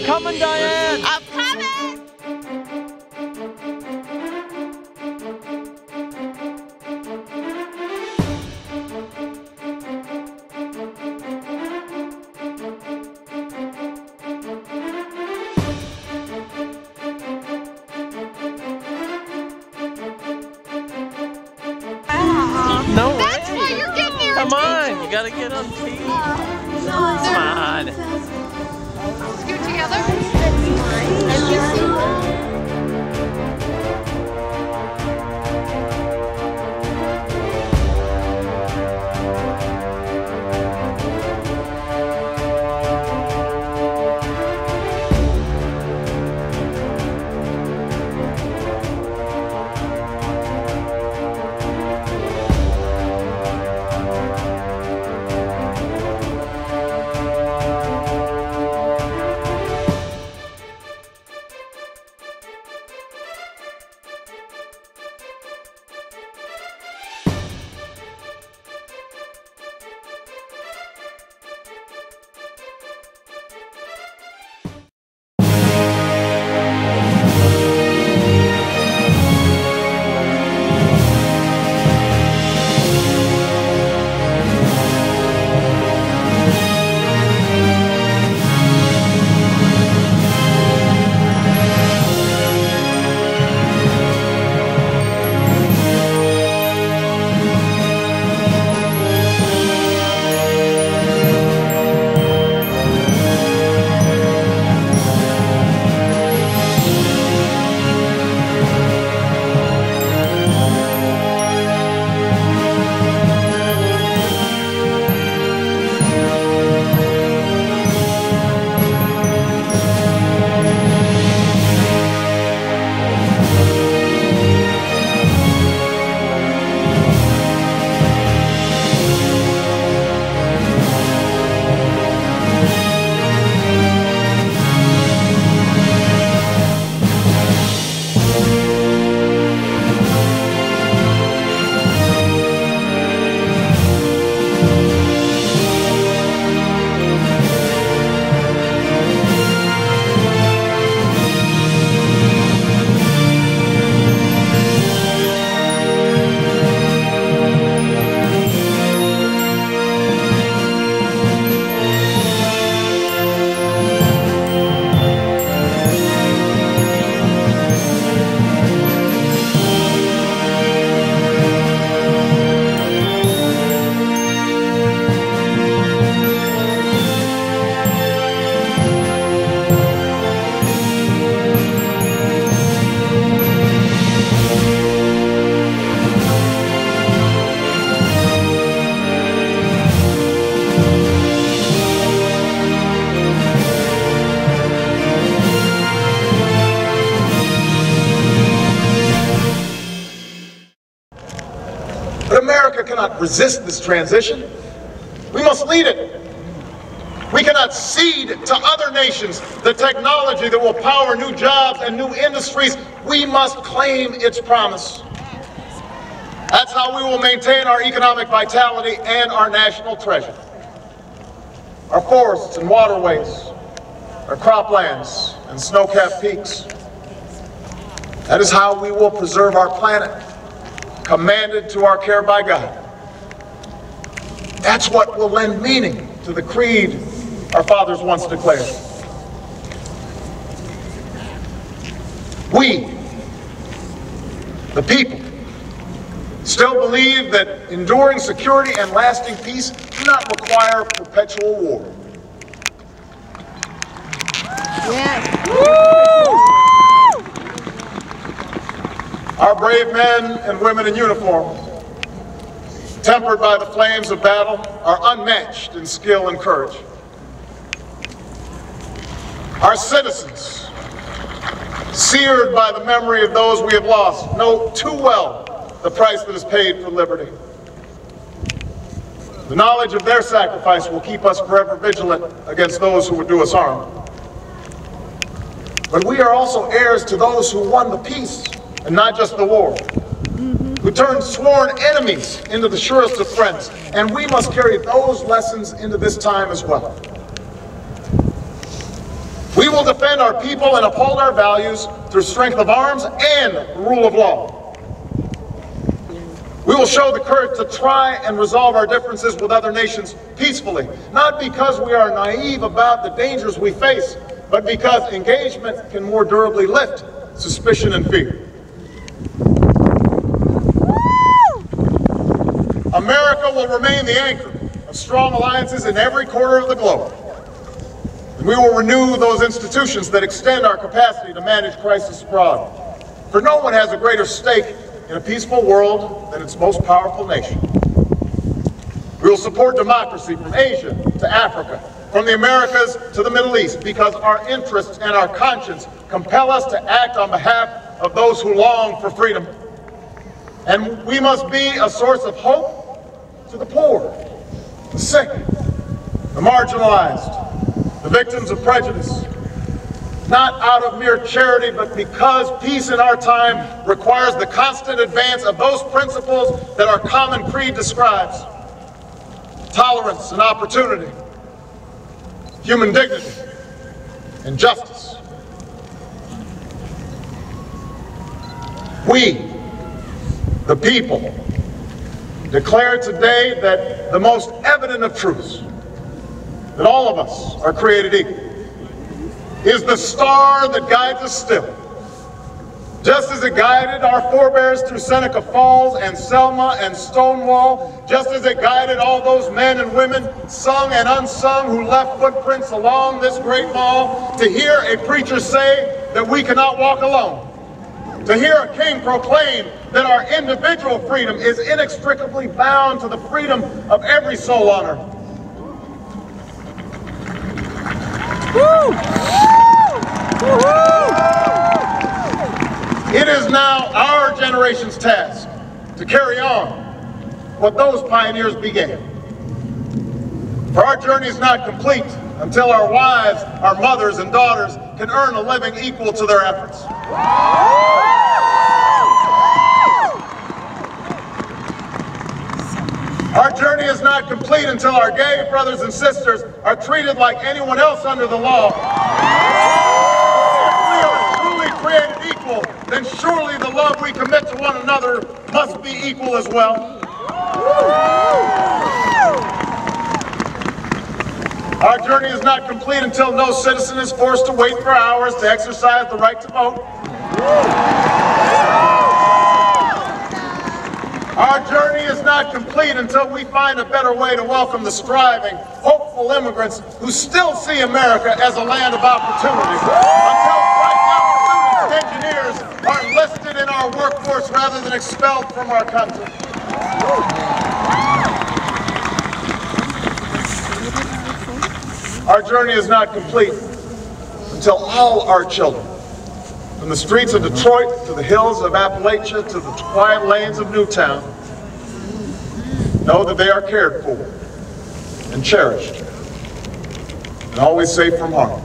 coming, Diane! I'm coming! No way! That's why you're getting your Come attention. on, you gotta get on TV. Come on. Scoot together. But America cannot resist this transition. We must lead it. We cannot cede to other nations the technology that will power new jobs and new industries. We must claim its promise. That's how we will maintain our economic vitality and our national treasure. Our forests and waterways, our croplands and snow-capped peaks. That is how we will preserve our planet, commanded to our care by God. That's what will lend meaning to the creed our fathers once declared. We, the people, still believe that enduring security and lasting peace do not require perpetual war. Yes. Our brave men and women in uniform, tempered by the flames of battle, are unmatched in skill and courage. Our citizens, seared by the memory of those we have lost, know too well the price that is paid for liberty. The knowledge of their sacrifice will keep us forever vigilant against those who would do us harm. But we are also heirs to those who won the peace, and not just the war, who turned sworn enemies into the surest of friends, and we must carry those lessons into this time as well. We We will defend our people and uphold our values through strength of arms and the rule of law. We will show the courage to try and resolve our differences with other nations peacefully, not because we are naive about the dangers we face, but because engagement can more durably lift suspicion and fear. America will remain the anchor of strong alliances in every corner of the globe. And we will renew those institutions that extend our capacity to manage crisis abroad. For no one has a greater stake in a peaceful world than its most powerful nation. We will support democracy from Asia to Africa, from the Americas to the Middle East, because our interests and our conscience compel us to act on behalf of those who long for freedom. And we must be a source of hope to the poor, the sick, the marginalized, the victims of prejudice, not out of mere charity, but because peace in our time requires the constant advance of those principles that our common creed describes: tolerance and opportunity, human dignity, and justice. We, the people, declare today that the most evident of truths, that all of us are created equal, is the star that guides us still. Just as it guided our forebears through Seneca Falls and Selma and Stonewall, just as it guided all those men and women, sung and unsung, who left footprints along this great mall, to hear a preacher say that we cannot walk alone, to hear a king proclaim that our individual freedom is inextricably bound to the freedom of every soul on earth. It is now our generation's task to carry on what those pioneers began. For our journey is not complete until our wives, our mothers, and daughters can earn a living equal to their efforts. Our journey is not complete until our gay brothers and sisters are treated like anyone else under the law. If we are truly created equal, then surely the love we commit to one another must be equal as well. Our journey is not complete until no citizen is forced to wait for hours to exercise the right to vote. Our journey is not complete until we find a better way to welcome the striving, hopeful immigrants who still see America as a land of opportunity. Until bright young students and engineers are enlisted in our workforce rather than expelled from our country. Our journey is not complete until all our children, from the streets of Detroit to the hills of Appalachia to the quiet lanes of Newtown, know that they are cared for and cherished and always safe from harm.